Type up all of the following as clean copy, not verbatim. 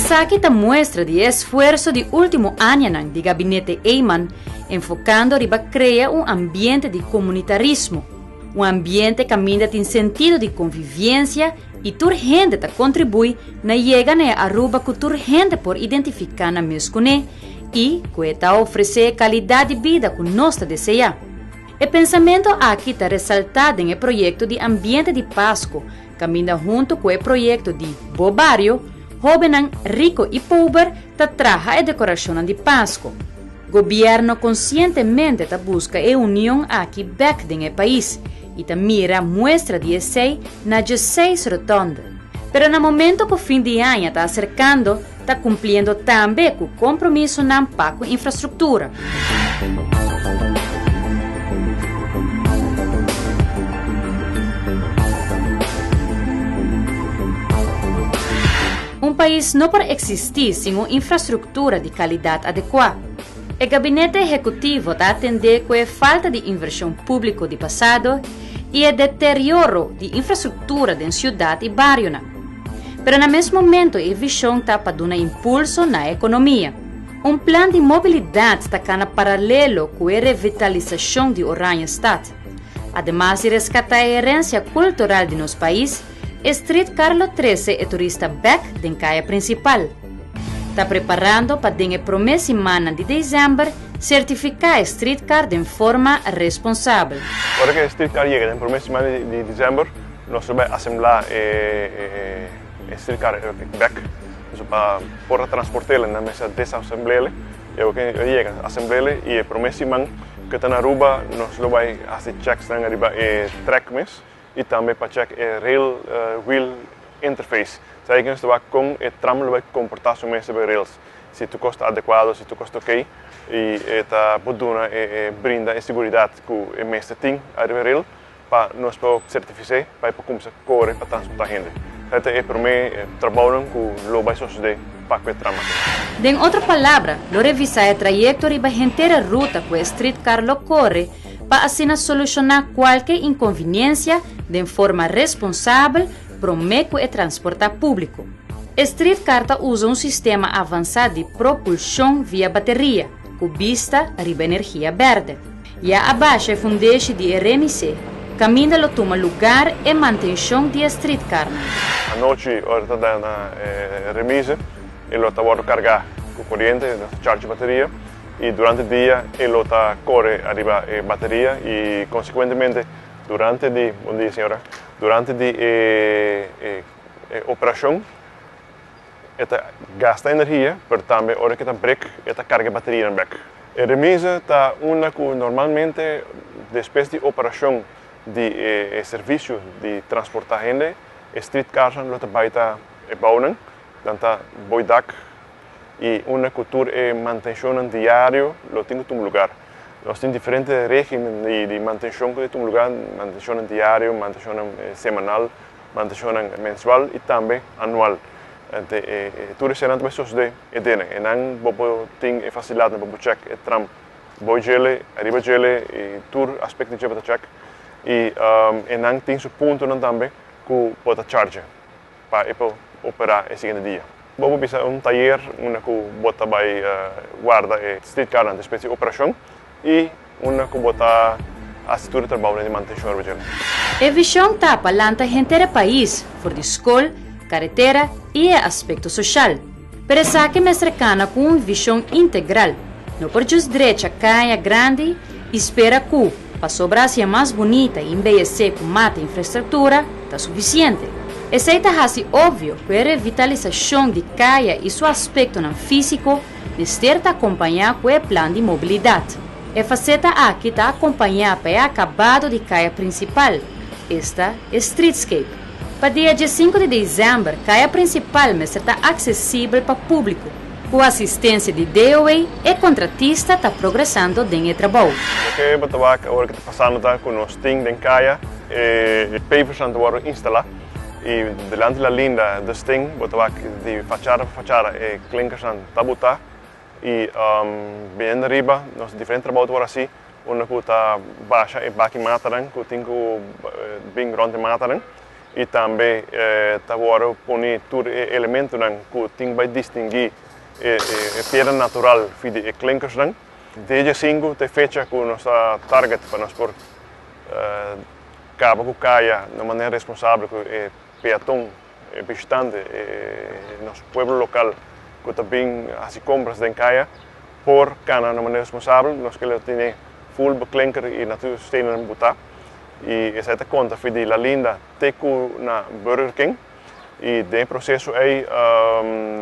esa que te muestra de esfuerzo de último año de gabinete Eyman, enfocando a crear un ambiente de comunitarismo, un ambiente que camina en sentido de convivencia y tu gente te contribuye na llega a Aruba que tu gente por identificar na mescune y que te ofrece calidad de vida que nos desea. El pensamiento aquí está resaltado en el proyecto de ambiente de Pasco, camina junto con el proyecto de Bobario, joven rico y pobre te traja la decoración de Pasco. Gobierno conscientemente te busca la unión aquí back en el país y te mira muestra de ese na 16 rotonda. Pero en el momento que el fin de año está acercando, está cumpliendo también con el compromiso na Paco infraestructura. Un país no puede existir sin una infraestructura de calidad adecuada. El gabinete ejecutivo está atender con la falta de inversión pública de pasado y el deterioro de infraestructura de ciudad y barrio. Pero en el mismo momento, la visión está para dar impulso a la economía. Un plan de movilidad está en paralelo con la revitalización de Oranjestad. Además de rescatar la herencia cultural de nuestro país, Street Carlo 13 es turista back de calle principal. Está preparando para en la primera semana de diciembre certificar Streetcar de forma responsable. Ahora que Streetcar llega en la primera semana de diciembre, nos va a asemblar Streetcar back para transportarla en la mesa de esa asamblea. Y que llega a la asamblea y la primera semana que está en Aruba, nos lo va a hacer checks en arriba track mes. E também para check rail wheel interface. Zij kunnen dus com het tram vai comportar se mesmo sobre rails. Se tu custa adequado, se tu custa ok, e esta poduna brinda a segurança que o mesmo tem a rail para nós para certificar para começar a correr para transportar gente. Este é para mim trabalho que lo vai suceder para o tram. En outra palavra, lo revisar a trayectoria da inteira ruta que o Streetcar lo corre para assim solucionar qualquer inconveniência de forma responsável para o meio de transporte público. Streetcar usa um sistema avançado de propulsão via bateria, com vista a energia verde. E abaixo é fundeixe de RMC, caminha lo toma lugar e manutenção de Streetcar. A noite, ora está na remise, ele está a carregar com corrente, charge bateria. E durante o dia ele está corre arriba a bateria e consequentemente durante a bom dia senhora durante a operação ele gasta energia para também hora que está break ele carga a bateria na back. A remisa está uma que normalmente depois de operação de serviço de transportar gente Streetcar lo está baita bouwen dan está boidak e uma cultura de manutenção diário lo tem que lugar. Nós temos diferentes regímenes de manutenção que tem lugar, manutenção diário, manutenção semanal, manutenção mensual e também anual. Tudo isso é também sucede e dena. E não bobo tem facilidade para check e tram, boi gele, arriba gele e tudo aspecto de para check. E não tem seu ponto também que pode charge para operar o seguinte dia. Bobo bisa taller una que bota vai guarda e Streetcar na espécie de operação e uma que bota a estrutura de trabalho de manutenção urbana. A visão está para a gente do país, por de escola, carretera e aspecto social. Pero essa que me cercana com uma visão integral, não por just direita caia grande, espera que para sobrar ser mais bonita e embellecer com mata infraestrutura, está suficiente. Esse é óbvio que a revitalização de caia e seu aspecto físico deve acompanhar com o plano de mobilidade. A faceta aqui está acompanhada pelo acabado de caia principal, esta é Streetscape. Para dia 5 de dezembro, a caia principal está acessível para o público. Com assistência de DOA, o contratista está progressando no trabalho. O que está passando com nós tem em caia, pavers estão instalados. E delante da linda do sting, botava de fachada para fachada e clinkers aan tabuta. E bem arriba, nós diferentes trabalhos por assim, uma que está baixa e baki mataran, que tem que bem grande mataran. e também agora põe todo elemento que tem vai distinguir pedra natural de clinkers. Desde 5 te fecha com nossa target para nós por cabo que caia de maneira responsável com peatão visitante nosso povo local que também as compras de caia por cana de maneira responsável nós que tem full clinker e natural stenen botar e essa conta foi de La Linda teco na Burger King e dentro processo aí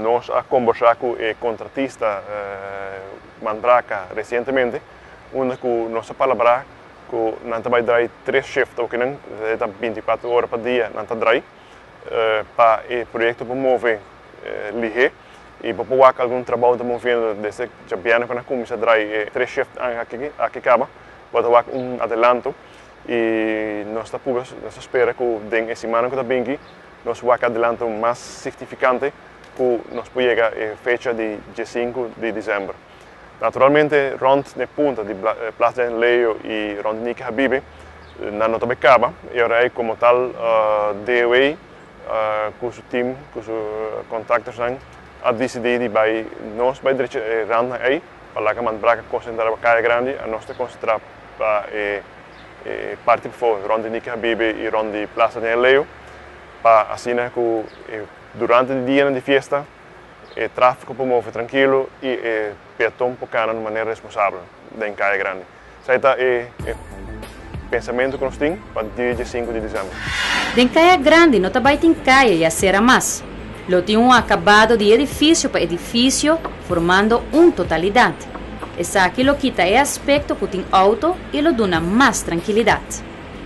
nós a conversar com o contratista Mandraka recentemente onde com nossa palavra que não vai dar 3 shifts ou que não 24 horas por dia não vai para o projeto promover lige e para pouco algum trabalho movendo desde já bem quando começa a dar 3 shifts aqui acaba para dar adelanto e nós espera que dentro essa semana que está bem aqui nós vamos adelanto mais significante que nós podemos chegar a fecha de 5 de dezembro. Naturalmente, rond de punta de Plaza del Leio e rond Niki Habibi, não está acaba. E agora como tal, DOA, com o time, com os contactos, a decidir de nós vai dirigir rond aí, para que Mandraka concentrar a Caia Grande, a nós concentrar para parte por rond Niki Habibi e rond Plaza del Leio, para assim que durante o dia de festa o tráfego promove tranquilo e o peatão pode de maneira responsável em Caia Grande. Esse é o pensamento que nós temos para o dia 5 de dezembro. Em Caia Grande não também tem caia e a ser mais. Lo tem acabado de edifício para edifício, formando uma totalidade. Essa aqui lo quita o aspecto que tem auto e lo dá mais tranquilidade.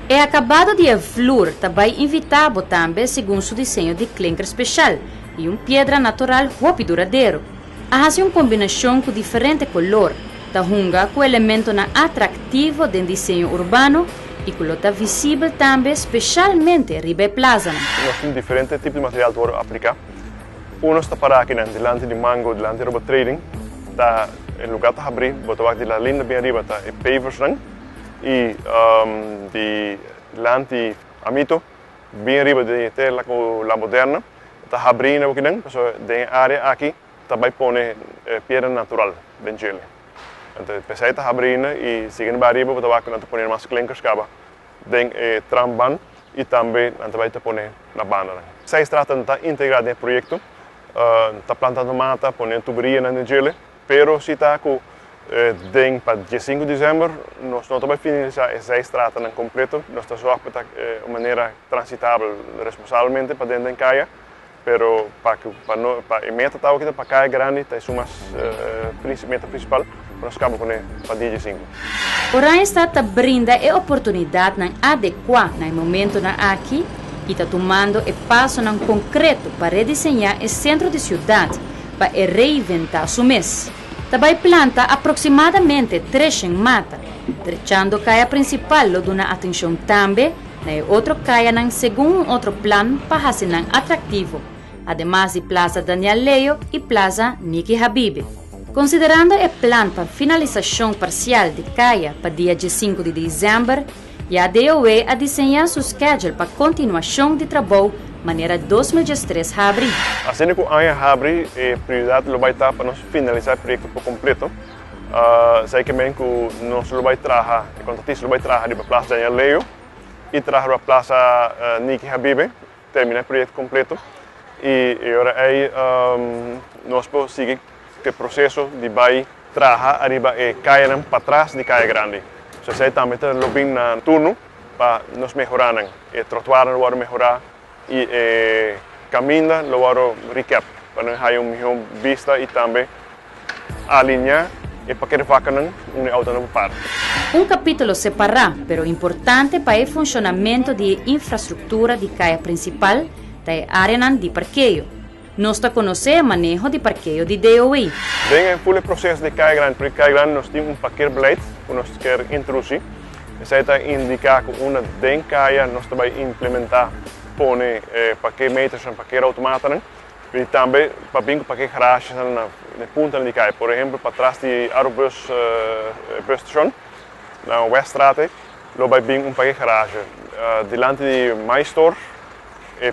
É acabado de flor também invitado também segundo seu desenho de clinker especial e pedra natural muito duradouro. Há uma combinação com diferente color, da junga com elemento atrativo do desenho urbano e que está visível também especialmente ribe plaza. Nós temos diferentes tipos de material para aplicar. Um está para aqui delante de mango, delante de robot trading, está em lugar de abrir, botar de la linda bem arriba está e pavers e de delante amito bem arriba de tela com la moderna está abrindo aqui não, pessoal tem área aqui também põe pedra natural bem gelo. Então pessoal está abrindo e seguindo para arriba botar aqui não põe mais clinkers caba tem tramban e também não vai põe na banda. Se trata de integrar no projeto está plantando mata põe tuberia na gelo, pero se está com para dia 5 de dezembro, nós não vamos finalizar essa estrada em completo, nós estamos só para de maneira transitável, responsavelmente para dentro da caia, pero para a meta está aqui para Caia Grande, é uma meta principal, nós acabamos para dia 5. Orange está brinda a oportunidade de adequar no momento aqui e está tomando o passo concreto para redesenhar o centro de cidade, para reinventar o mês. Também planta aproximadamente 300 mata, deixando a caia principal dona atenção também na outra caia segundo outro plano para ser atrativo, además de Plaza Daniel Leio e Plaza Niki Habibi. Considerando o plano para finalização parcial de caia para dia 5 de dezembro, a DOE a desenhar seu schedule para continuação de trabalho maneira 2013 abril. Assim que o ano abre, a prioridade vai estar para nós finalizar o projeto por completo. Sei que bem que nós vai trabalhar, o contratista vai trabalhar para a Plaza Daniel Leio e trabalhar para a Plaza Niki Habibi, terminar o projeto completo. E agora aí nós podemos seguir o processo de vai trabalhar arriba e caia para trás de Caia Grande. So sei também está lobbying na turno para nós melhorar, o trotuar não vai melhorar e caminho lo varo recap para nós ter melhor vista e também alinhar e para que vaca não auto não para. Capítulo separado, pero importante para o funcionamento da infraestrutura de caia principal da área de parqueio. Nós conhecemos o manejo de parqueio de DOE. Tem o processo de Caia Grande, porque Caia Grande nós temos parqueiro beleid que nós queremos introduzir. Isso está indicar que uma den caia nós também implementar põe parqueermeters en parkeerautomaten. E também para bingo parkeergarages na ponta de caia. Por exemplo, para trás de Aerobus busstation, na Weststraat, lá vai bingo parkeergarage. Delante de My Store,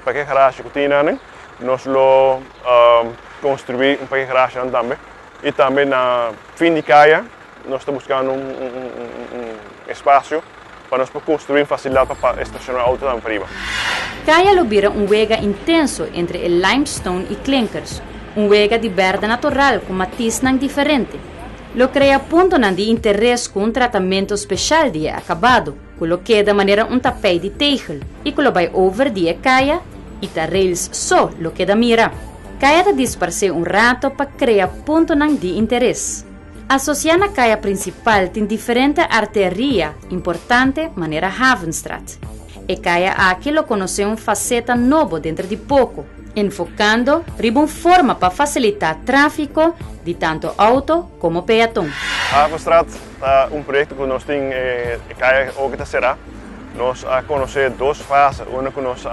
parque garagem que tinha, nós lo construir parque garagem também. E também na fim de caia, nós estamos buscando espaço para nós construir facilidade para estacionar o auto também para riba. Caia lobira huega intenso entre el limestone y clinkers, huega de verde natural com matiz diferente. Lo crea ponto de interesse com tratamento especial de acabado, que lo queda maneira tapete de tegel e que lo vai over de caia e ta rails só lo queda mira. Caia ta disparce rato para criar ponto de interesse. Associar na caia principal tem diferente arteria importante maneira Havenstraat. E caia aqui lo conhece faceta nova dentro de pouco, enfocando riba forma para facilitar tráfego de tanto auto como peatão. Havenstraat é projeto que nós temos caia hoje será. Nós conhecemos duas fases, uma que nós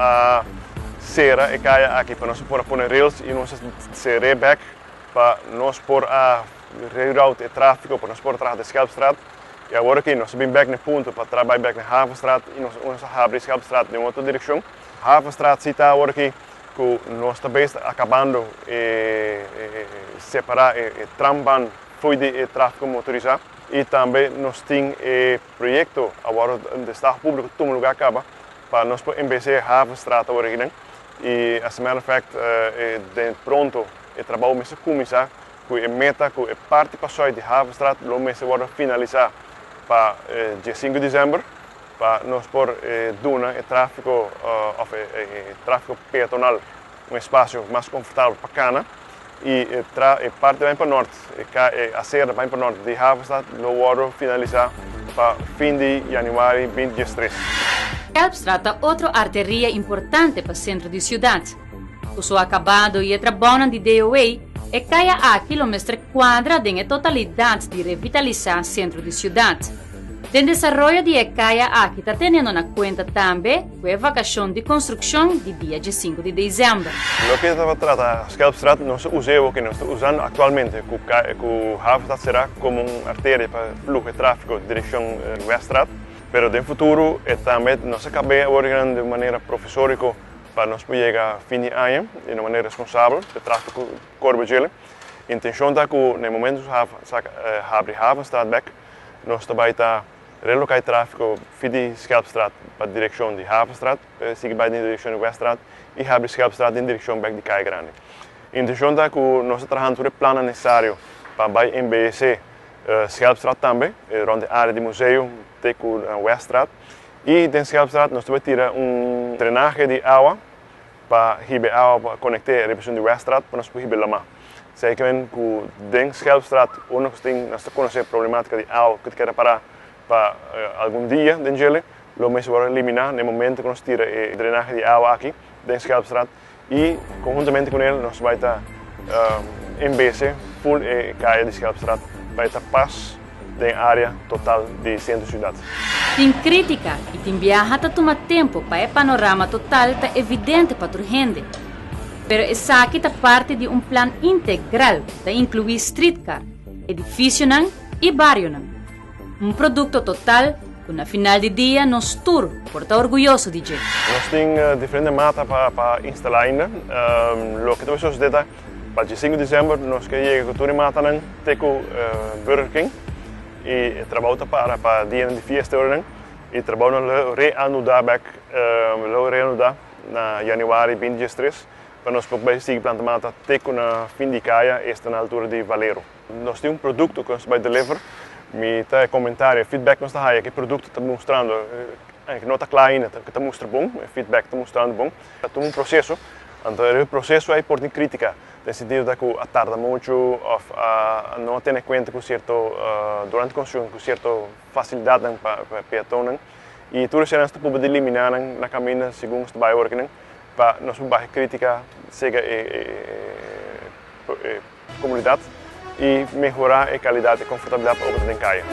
será e caia aqui para nós pôr rails e nós será back para nós pôr reroute e tráfego para nós pôr atrás da Schelpstraat. E agora aqui nós vamos back no ponto para trabalhar back na Havenstraat e nós abrir Schelpstraat em outra direção. Havenstraat está agora aqui que nós também acabando separar e tramban foi de tráfego motorizado e também nós temos projeto agora de Estado Público todo lugar acaba para nós embecer Havenstraat agora aqui e as a matter of fact de pronto o trabalho mesmo começar que a meta que a parte passou de Havenstraat lo mesmo agora finalizar para dia 5 de dezembro para nós pôr duna e tráfego tráfego peatonal espaço mais confortável para cana e parte vai para o norte a serra vai para o norte de Havenstraat lo agora finalizar para fim de janeiro 2023. Schelpstraat é outra arteria importante para o centro da cidade. O seu acabado e a trabalho de DOA e caia a quilômetro quadra de totalidade de revitalizar o centro da cidade. O desenvolvimento de caia aqui está tendo na conta também com a vacação de construção de dia 5 de dezembro. O que estava tratando Schelpstraat nós usamos o que nós estamos usando atualmente que Havenstraat será como uma artéria para fluxo de tráfego de direção Weststraat, mas no futuro também nós acabamos organizando de maneira professórica para nós chegar a fim de ano de maneira responsável de tráfego Corbagele. A intenção é que no momento que abrir Havenstraat back, nós também está relocar tráfego de Schelpstraat para a direção de Havenstraat, seguir para a direção de Weststraat e abrir Schelpstraat em direção back de Caia Grande. A intenção é que nós estamos trabalhando o plano necessário para embecer Schelpstraat também, rond a área de museu, teco Weststraat. E em Schelpstraat nós vamos tirar drenagem de água para receber água para conectar a direção de Weststraat para nós receber lama. Sei que em Schelpstraat nós conhecemos a problemática de água que quer parar para algum dia de gelo, lo mesmo vamos eliminar no momento que nós tira a drenagem de água aqui em Schelpstraat e conjuntamente com ele nós vamos estar embecer full caia de Schelpstraat para estar paz da área total de centro cidade. Tem crítica e tem viaja a tomar tempo para o panorama total está evidente para a gente. Mas essa aqui está parte de plano integral que inclui streetcar, edifício e bairro. Produto total que no final do dia nós tour porta orgulhoso de gente. Nós temos diferentes matas para instalar ainda. O que nós vamos fazer para 5 de dezembro nós queremos que mata teco Burger King e trabalho para dia de festa e trabalho reanudar back na janeiro 2023 para nós poder seguir planta mata teco na fim de caia esta na altura de Valero. Nós temos produto que nós vai deliver. Me tá comentário, feedback nós está aí, que produto está mostrando, que não está claro ainda, que está mostrando bom, feedback está mostrando bom. É processo, então o processo é importante crítica, no sentido de que tarda muito, não tem em conta com certo durante a construção com certa facilidade para peatão e tudo isso nós podemos eliminar na caminho segundo o trabalho working para nós podemos crítica seja comunidade e melhorar a qualidade e confortabilidade para o que tem caia.